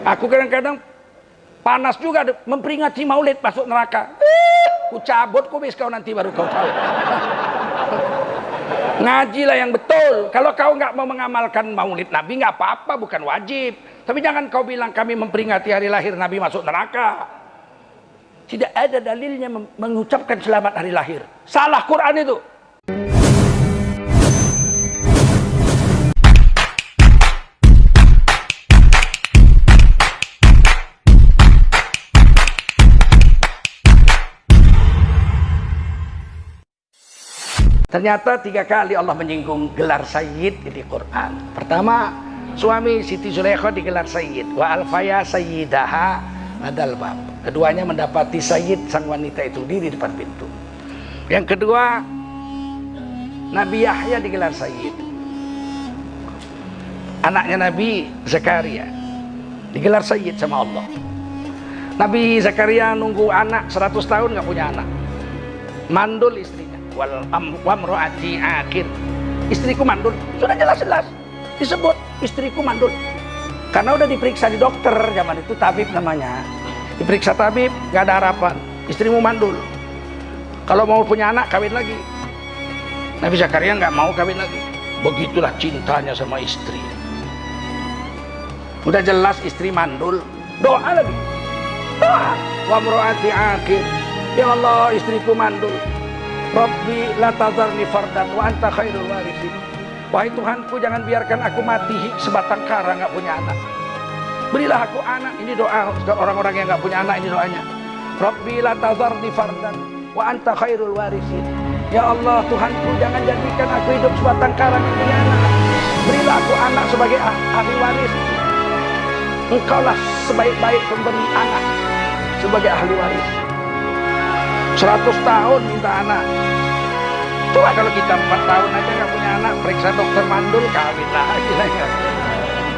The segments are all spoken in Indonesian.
Aku kadang-kadang panas juga memperingati maulid masuk neraka. Ku cabut kubis kau nanti baru kau tahu. Ngajilah yang betul. Kalau kau nggak mau mengamalkan maulid Nabi nggak apa-apa, bukan wajib. Tapi jangan kau bilang kami memperingati hari lahir Nabi masuk neraka. Tidak ada dalilnya mengucapkan selamat hari lahir. Salah Quran itu. Ternyata 3 kali Allah menyinggung gelar Sayyid di Quran. Pertama, suami Siti Zulaikha digelar Sayyid. Wa alfaya sayyidaha adal bab. Keduanya mendapati Sayyid sang wanita itu di depan pintu. Yang kedua, Nabi Yahya digelar Sayyid. Anaknya Nabi Zakaria digelar Sayyid sama Allah. Nabi Zakaria nunggu anak 100 tahun nggak punya anak. Mandul istrinya. Wamro'ati akhir, istriku mandul. Sudah jelas-jelas disebut istriku mandul, karena udah diperiksa di dokter zaman itu, tabib namanya. Diperiksa tabib, nggak ada harapan, istrimu mandul. Kalau mau punya anak kawin lagi. Nabi Zakaria nggak mau kawin lagi. Begitulah cintanya sama istri. Udah jelas istri mandul, doa lagi, doa. Wamro'ati akhir, ya Allah istriku mandul. Rabbi la tazarni fardan wa anta khairul warithin. Wahai Tuhanku, jangan biarkan aku mati sebatang kara nggak punya anak. Berilah aku anak. Ini doa orang-orang yang nggak punya anak, ini doanya. Rabbi la tazarni fardan wa anta khairul warithin. Ya Allah Tuhanku, jangan jadikan aku hidup sebatang kara nggak punya anak. Berilah aku anak sebagai ahli waris. Engkaulah sebaik-baik pemberi anak sebagai ahli waris. 100 tahun minta anak. Coba kalau kita 4 tahun aja nggak punya anak, periksa dokter mandul, kawin lagi.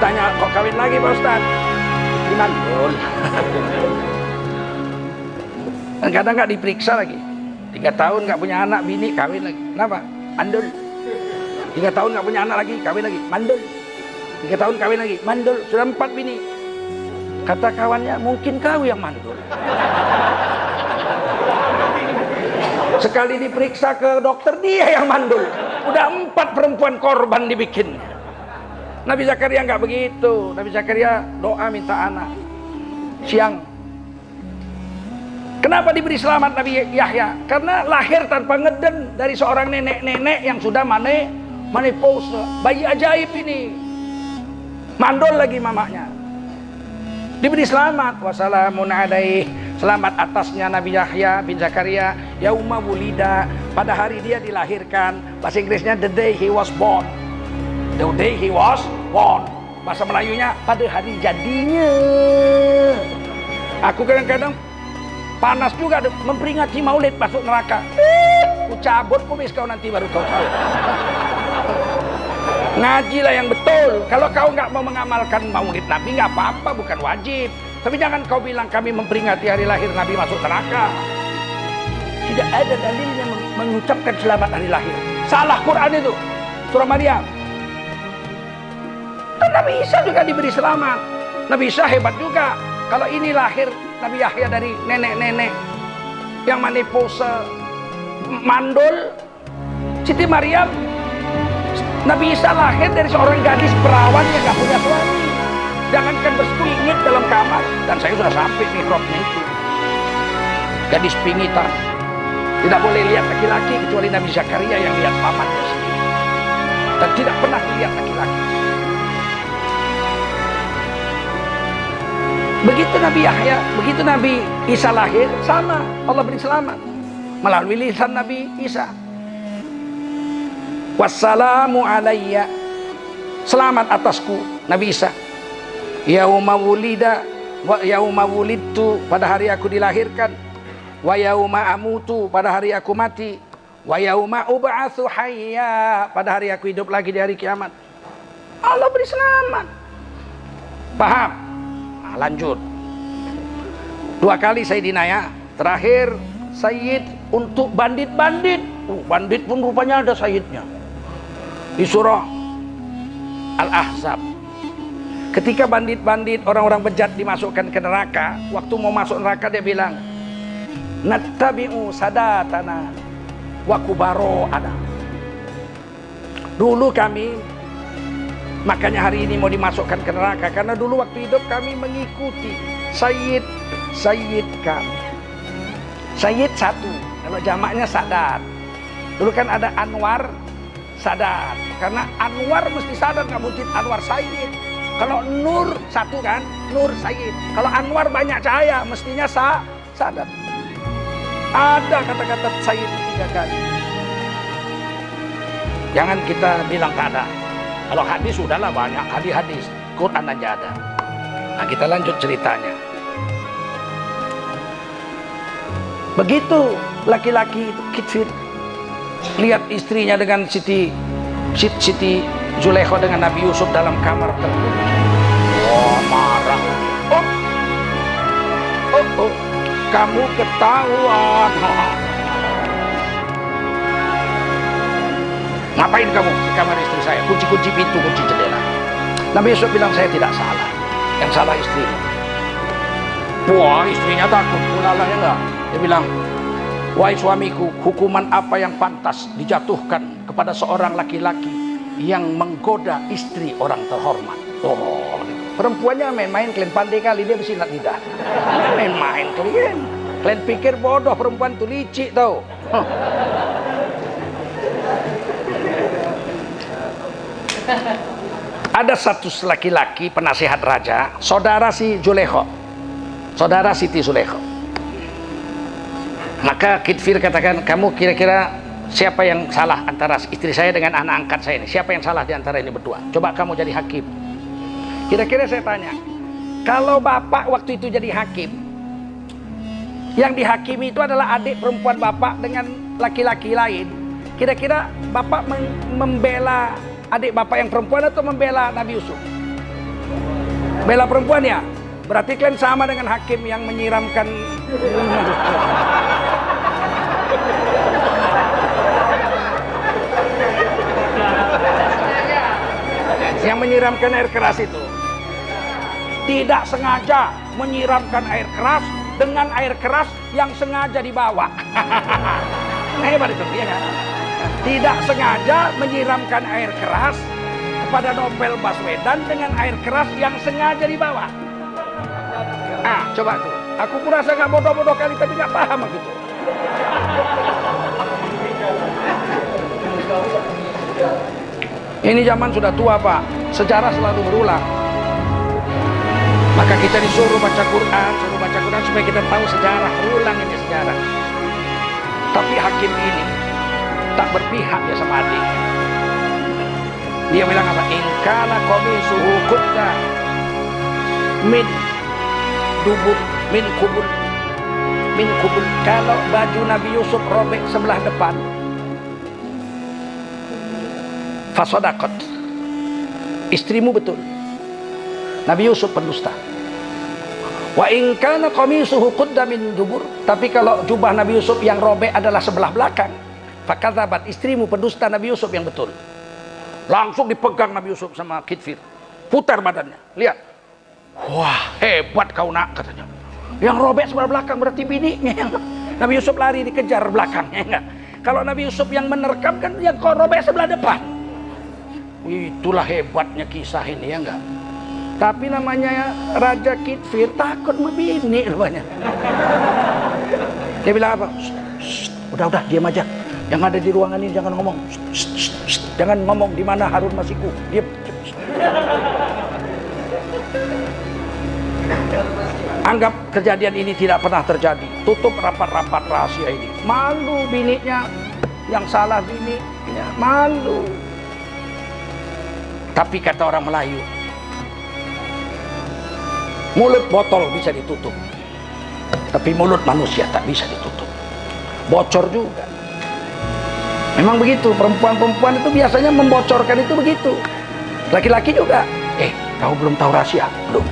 Tanya, kok kawin lagi Pak Ustadz? Di mandul. Dan kadang nggak diperiksa lagi. 3 tahun nggak punya anak, bini kawin lagi. Kenapa? Mandul. 3 tahun nggak punya anak lagi, kawin lagi. Mandul. 3 tahun kawin lagi, mandul. Sudah 4 bini. Kata kawannya, mungkin kau yang mandul. Sekali diperiksa ke dokter, dia yang mandul. Udah 4 perempuan korban dibikin. Nabi Zakaria nggak begitu. Nabi Zakaria doa minta anak. Siang. Kenapa diberi selamat Nabi Yahya? Karena lahir tanpa ngeden dari seorang nenek-nenek yang sudah menopause. Bayi ajaib ini. Mandul lagi mamanya. Diberi selamat. Wassalamun alaihi. Selamat atasnya Nabi Yahya bin Zakaria yauma wulida, pada hari dia dilahirkan. Bahasa Inggrisnya the day he was born. The day he was born. Bahasa Melayunya pada hari jadinya. Aku kadang-kadang panas juga memperingati maulid masuk neraka. Ku cabut kubis kau nanti baru kau tahu. Ngajilah yang betul. Kalau kau nggak mau mengamalkan maulid Nabi nggak apa-apa, bukan wajib. Tapi jangan kau bilang kami memperingati hari lahir Nabi masuk neraka. Tidak ada dalilnya mengucapkan selamat hari lahir. Salah Quran itu. Surah Maryam. Dan Nabi Isa juga diberi selamat. Nabi Isa hebat juga. Kalau ini lahir Nabi Yahya dari nenek-nenek yang menopause mandul. Siti Maryam. Nabi Isa lahir dari seorang gadis perawan yang gak punya suami. Jangankan berpingit dalam kamar. Dan saya sudah sampai mihrabnya itu. Gadis pingitan. Tidak boleh lihat laki-laki kecuali Nabi Zakaria yang lihat pamannya sendiri. Dan tidak pernah lihat laki-laki. Begitu Nabi Yahya, begitu Nabi Isa lahir, sama. Allah beri selamat. Melalui lisan Nabi Isa. Wassalamu alayya. Selamat atasku, Nabi Isa. Yauma wulida wa yauma wulidtu, pada hari aku dilahirkan. Wa yauma amutu, pada hari aku mati. Wa yauma ub'atsu hayya, pada hari aku hidup lagi di hari kiamat. Allah beri selamat. Paham? Nah, lanjut. 2 kali Sayyidina ya. Terakhir Sayyid untuk bandit-bandit. Bandit pun rupanya ada Sayyidnya. Di surah Al-Ahzab. Ketika bandit-bandit, orang-orang bejat dimasukkan ke neraka, waktu mau masuk neraka dia bilang, nattabi'u sadatana wa kubaro'ana. Dulu kami, makanya hari ini mau dimasukkan ke neraka, karena dulu waktu hidup kami mengikuti Sayyid kami. Sayyid satu, kalau jamaknya Sadat. Dulu kan ada Anwar, Sadat. Karena Anwar mesti Sadat, nggak mungkin Anwar Sayyid. Kalau Nur satu kan, Nur Sayyid. Kalau Anwar banyak cahaya, mestinya Sadat. Ada kata-kata Sayyid 3 kali. Jangan kita bilang tak ada. Kalau hadis sudahlah banyak, hadis, Quran aja ada. Nah, kita lanjut ceritanya. Begitu laki-laki itu Kitfir lihat istrinya dengan Siti Zulaikha dengan Nabi Yusuf dalam kamar terkunci. Oh, marah. Oh, kamu ketahuan. Ngapain kamu di kamar istri saya? Kunci pintu, kunci jendela. Nabi Yusuf bilang, saya tidak salah. Yang salah istrinya. Wah, istrinya takut. Ulala ya enggak? Dia bilang, wahai suamiku, hukuman apa yang pantas dijatuhkan kepada seorang laki-laki yang menggoda istri orang terhormat? Oh, perempuannya main-main, kalian pandai kali dia bersinar lidah. Main-main kalian. Kalian pikir bodoh, perempuan itu licik tau. Ada satu laki-laki penasihat raja, saudara si Zulaikha, saudara Siti Zulaikha. Maka Kitfir katakan, kamu kira-kira siapa yang salah antara istri saya dengan anak angkat saya ini? Siapa yang salah di antara ini berdua? Coba kamu jadi hakim. Kira-kira saya tanya, kalau bapak waktu itu jadi hakim, yang dihakimi itu adalah adik perempuan bapak dengan laki-laki lain. Kira-kira bapak membela adik bapak yang perempuan atau membela Nabi Yusuf? Bela perempuan ya? Berarti kalian sama dengan hakim yang menyiramkan air keras itu. Tidak sengaja menyiramkan air keras dengan air keras yang sengaja dibawa. Hebat itu ya kan? Tidak sengaja menyiramkan air keras kepada Novel Baswedan dengan air keras yang sengaja dibawa. Coba tuh. Aku merasa nggak bodoh-bodoh kali tapi nggak paham gitu. Ini zaman sudah tua Pak. Sejarah selalu berulang. Maka kita disuruh baca Quran, supaya kita tahu sejarah, berulang ini sejarah. Tapi hakim ini tak berpihak ya sama adiknya. Dia bilang apa? In kana qamisuhu qudda min dubur min kubul. Kalau baju Nabi Yusuf robek sebelah depan, fasodakot, istrimu betul, Nabi Yusuf pendusta. Wa in kana qamisuhu qudda min dubur, tapi kalau jubah Nabi Yusuf yang robek adalah sebelah belakang, fakadzabat, istrimu pendusta, Nabi Yusuf yang betul. Langsung dipegang Nabi Yusuf sama Kitfir, putar badannya, lihat. Wah, hebat kau nak, katanya. Yang robek sebelah belakang berarti bininya. Nabi Yusuf lari dikejar belakangnya, enggak. Kalau Nabi Yusuf yang menerkam kan yang kau robek sebelah depan. Itulah hebatnya kisah ini ya enggak. Tapi namanya Raja Kitfir takut membini rupanya. Dia bilang apa? Udah diam aja. Yang ada di ruangan ini jangan ngomong. Jangan ngomong di mana Harun Masiku. Diam. Anggap kejadian ini tidak pernah terjadi. Tutup rapat-rapat rahasia ini. Malu bininya, yang salah bininya, malu. Tapi kata orang Melayu, mulut botol bisa ditutup, tapi mulut manusia tak bisa ditutup. Bocor juga. Memang begitu, perempuan-perempuan itu biasanya membocorkan itu begitu. Laki-laki juga. Kau belum tahu rahasia? Belum.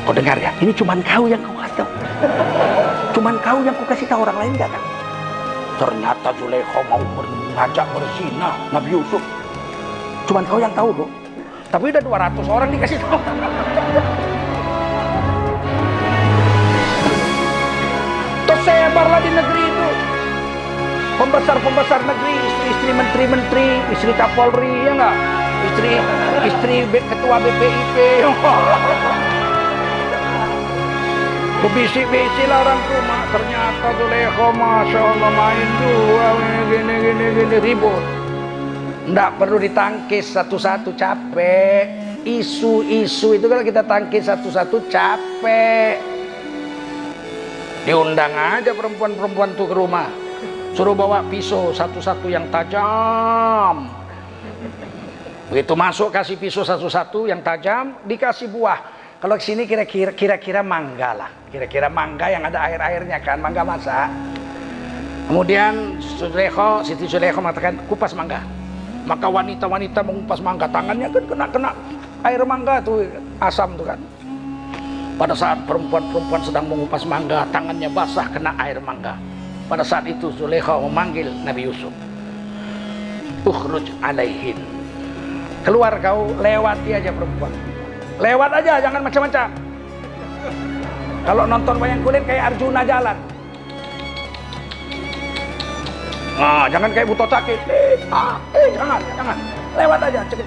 Kau dengar ya, ini cuman kau yang kau kasih tahu. Cuman kau yang kau kasih tahu, orang lain enggak kan? Ternyata Zulaikha mau mengajak berzina Nabi Yusuf. Cuman kau yang tahu loh. Tapi udah 200 orang dikasih tahu. Tersebarlah di negeri itu. Pembesar-pembesar negeri, istri-istri menteri-menteri, istri Kapolri, ya enggak? Istri ketua BPIP. Bebisik-bisik lah orang rumah. Ternyata Zulekho, Masya Allah, main dua, gini, ribut. Nggak perlu ditangkis satu-satu, capek. Isu-isu itu kalau kita tangkis satu-satu, capek. Diundang aja perempuan-perempuan tuh ke rumah. Suruh bawa pisau satu-satu yang tajam. Begitu masuk kasih pisau satu-satu yang tajam, dikasih buah. Kalau sini kira-kira mangga lah. Kira-kira mangga yang ada air-airnya kan, mangga masak. Kemudian Siti Zulekho mengatakan kupas mangga. Maka wanita-wanita mengupas mangga, tangannya kan kena air mangga tuh, asam tuh kan. Pada saat perempuan-perempuan sedang mengupas mangga, tangannya basah kena air mangga. Pada saat itu Zulekho memanggil Nabi Yusuf. Ukhruj alaihin. Keluar kau, lewati aja perempuan. Lewat aja, jangan macam-macam. Kalau nonton wayang kulit kayak Arjuna jalan. Nah, jangan kayak Buto Cakit. Jangan. Lewat aja, cek.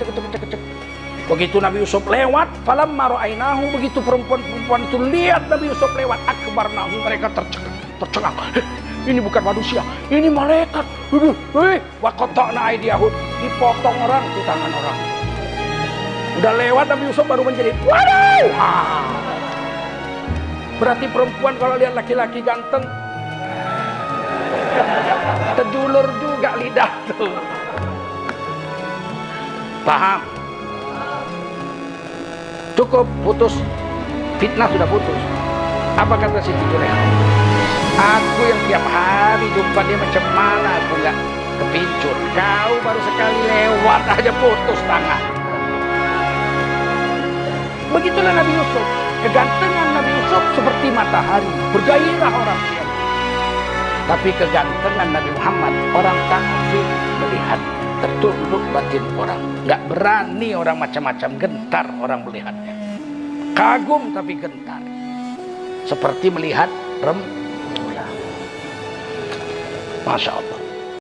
Begitu Nabi Yusuf lewat, falamma ra'ainahu, begitu perempuan-perempuan itu lihat Nabi Yusuf lewat, akbarnahu, mereka tercengang. Ini bukan manusia, ini malaikat. Wa qata'na aydiyahum, dipotong orang di tangan orang. Udah lewat Nabi Yusuf baru menjerit. Waduh! Berarti perempuan kalau lihat laki-laki ganteng, terjulur juga lidah tuh. Paham? Cukup, putus. Fitnah sudah putus. Apa kata Siti Zulekho? Aku yang tiap hari jumpa dia macam mana aku gak kepincut. Kau baru sekali lewat aja putus tangan. Begitulah Nabi Yusuf. Kegantengan Nabi Yusuf seperti matahari, bergairah orang lihat. Tapi kegantengan Nabi Muhammad, orang kafir melihat, tertunduk batin orang. Gak berani orang macam-macam, gentar orang melihatnya. Kagum tapi gentar. Seperti melihat rembulan. Masya Allah.